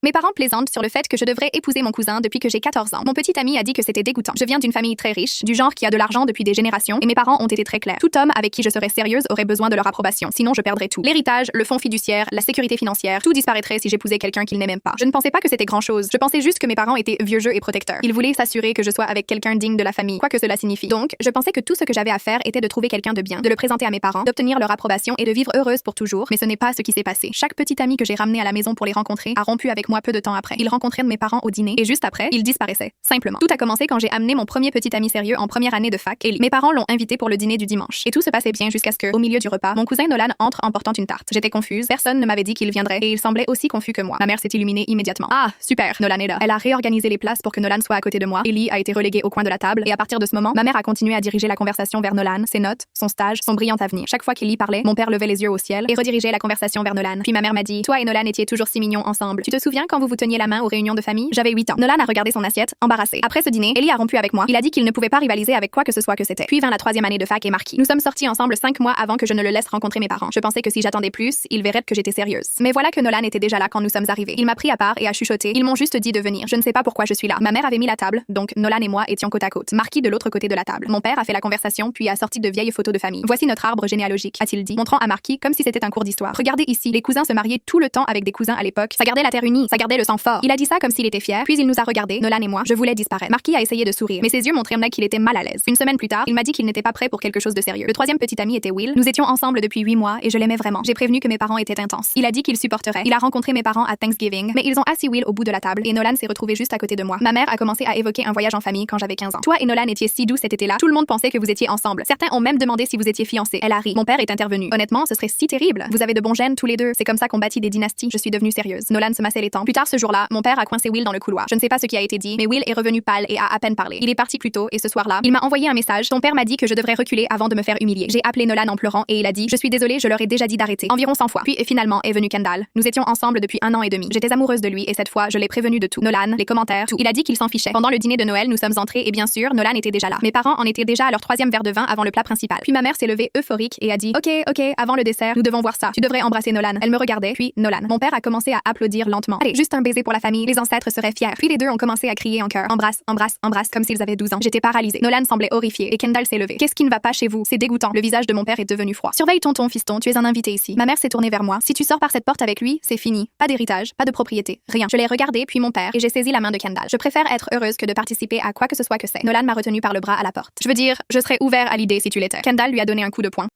Mes parents plaisantent sur le fait que je devrais épouser mon cousin depuis que j'ai 14 ans. Mon petit ami a dit que c'était dégoûtant. Je viens d'une famille très riche, du genre qui a de l'argent depuis des générations, et mes parents ont été très clairs. Tout homme avec qui je serais sérieuse aurait besoin de leur approbation, sinon je perdrais tout. L'héritage, le fonds fiduciaire, la sécurité financière, tout disparaîtrait si j'épousais quelqu'un qu'ils n'aimaient pas. Je ne pensais pas que c'était grand-chose. Je pensais juste que mes parents étaient vieux jeux et protecteurs. Ils voulaient s'assurer que je sois avec quelqu'un digne de la famille, quoi que cela signifie. Donc, je pensais que tout ce que j'avais à faire était de trouver quelqu'un de bien, de le présenter à mes parents, d'obtenir leur approbation et de vivre heureuse pour toujours. Mais ce n'est pas ce qui s'est passé. Chaque petit ami que j'ai ramené à la maison pour les rencontrer a rompu avec moi peu de temps après. Ils rencontraient mes parents au dîner et juste après, ils disparaissaient. Simplement. Tout a commencé quand j'ai amené mon premier petit ami sérieux en première année de fac, Ellie. Mes parents l'ont invité pour le dîner du dimanche. Et tout se passait bien jusqu'à ce que, au milieu du repas, mon cousin Nolan entre en portant une tarte. J'étais confuse, personne ne m'avait dit qu'il viendrait et il semblait aussi confus que moi. Ma mère s'est illuminée immédiatement. Ah, super, Nolan est là. Elle a réorganisé les places pour que Nolan soit à côté de moi. Ellie a été reléguée au coin de la table et à partir de ce moment, ma mère a continué à diriger la conversation vers Nolan, ses notes, son stage, son brillant avenir. Chaque fois qu'Ellie parlait, mon père levait les yeux au ciel et redirigeait la conversation vers Nolan. Puis ma mère m'a dit: "Toi et Nolan étiez toujours si mignons ensemble. Tu te souviens quand vous vous teniez la main aux réunions de famille?" J'avais 8 ans. Nolan a regardé son assiette, embarrassé. Après ce dîner, Ellie a rompu avec moi. Il a dit qu'il ne pouvait pas rivaliser avec quoi que ce soit que c'était. Puis vint la 3e année de fac et Marquis. Nous sommes sortis ensemble 5 mois avant que je ne le laisse rencontrer mes parents. Je pensais que si j'attendais plus, il verrait que j'étais sérieuse. Mais voilà que Nolan était déjà là quand nous sommes arrivés. Il m'a pris à part et a chuchoté: "Ils m'ont juste dit de venir. Je ne sais pas pourquoi je suis là." Ma mère avait mis la table, donc Nolan et moi étions côte à côte. Marquis de l'autre côté de la table. Mon père a fait la conversation puis a sorti de vieilles photos de famille. "Voici notre arbre généalogique", a-t-il dit, montrant à Marquis comme si c'était un cours d'histoire. "Regardez ici, les cousins se mariaient tout le temps avec des cousins à l'époque. Ça gardait la terre unie, ça gardait le sang fort." Il a dit ça comme s'il était fier, puis il nous a regardés, Nolan et moi. Je voulais disparaître. Marquis a essayé de sourire, mais ses yeux montraient qu'il était mal à l'aise. Une semaine plus tard, il m'a dit qu'il n'était pas prêt pour quelque chose de sérieux. Le 3e petit ami était Will. Nous étions ensemble depuis 8 mois et je l'aimais vraiment. J'ai prévenu que mes parents étaient intenses. Il a dit qu'il supporterait. Il a rencontré mes parents à Thanksgiving, mais ils ont assis Will au bout de la table et Nolan s'est retrouvé juste à côté de moi. Ma mère a commencé à évoquer un voyage en famille quand j'avais 15 ans. "Toi et Nolan étiez si doux cet été-là. Tout le monde pensait que vous étiez ensemble. Certains ont même demandé si vous étiez fiancés." Elle a ri. Mon père est intervenu. "Honnêtement, ce serait si terrible. Vous avez de bons gènes tous les deux. C'est comme ça qu'on bâtit des dynasties." Je suis devenue sérieuse. Nolan se massait les tempes. Plus tard ce jour-là, mon père a coincé Will dans le couloir. Je ne sais pas ce qui a été dit, mais Will est revenu pâle et a à peine parlé. Il est parti plus tôt et ce soir-là, il m'a envoyé un message. "Ton père m'a dit que je devrais reculer avant de me faire humilier." J'ai appelé Nolan en pleurant et il a dit: "Je suis désolé, je leur ai déjà dit d'arrêter." Environ 100 fois. Puis finalement est venu Kendall. Nous étions ensemble depuis 1 an et demi. J'étais amoureuse de lui et cette fois, je l'ai prévenu de tout. Nolan, les commentaires, tout. Il a dit qu'il s'en fichait. Pendant le dîner de Noël, nous sommes entrés et bien sûr, Nolan était déjà là. Mes parents en étaient déjà à leur 3e verre de vin avant le plat principal. Puis ma mère s'est levée euphorique et a dit: Ok, avant le dessert, nous devons voir ça. Tu devrais embrasser Nolan." Elle me regardait, puis Nolan. Mon père a commencé à applaudir lentement. "Allez, juste un baiser pour la famille, les ancêtres seraient fiers." Puis les deux ont commencé à crier en chœur: "Embrasse, embrasse, embrasse", comme s'ils avaient 12 ans. J'étais paralysée. Nolan semblait horrifié et Kendall s'est levé. "Qu'est-ce qui ne va pas chez vous? C'est dégoûtant." Le visage de mon père est devenu froid. "Surveille tonton, fiston, tu es un invité ici." Ma mère s'est tournée vers moi. "Si tu sors par cette porte avec lui, c'est fini. Pas d'héritage, pas de propriété, rien." Je l'ai regardé, puis mon père, et j'ai saisi la main de Kendall. "Je préfère être heureuse que de participer à quoi que ce soit que c'est." Nolan m'a retenu par le bras à la porte. "Je veux dire, je serais ouvert à l'idée si tu l'étais." Kendall lui a donné un coup de poing.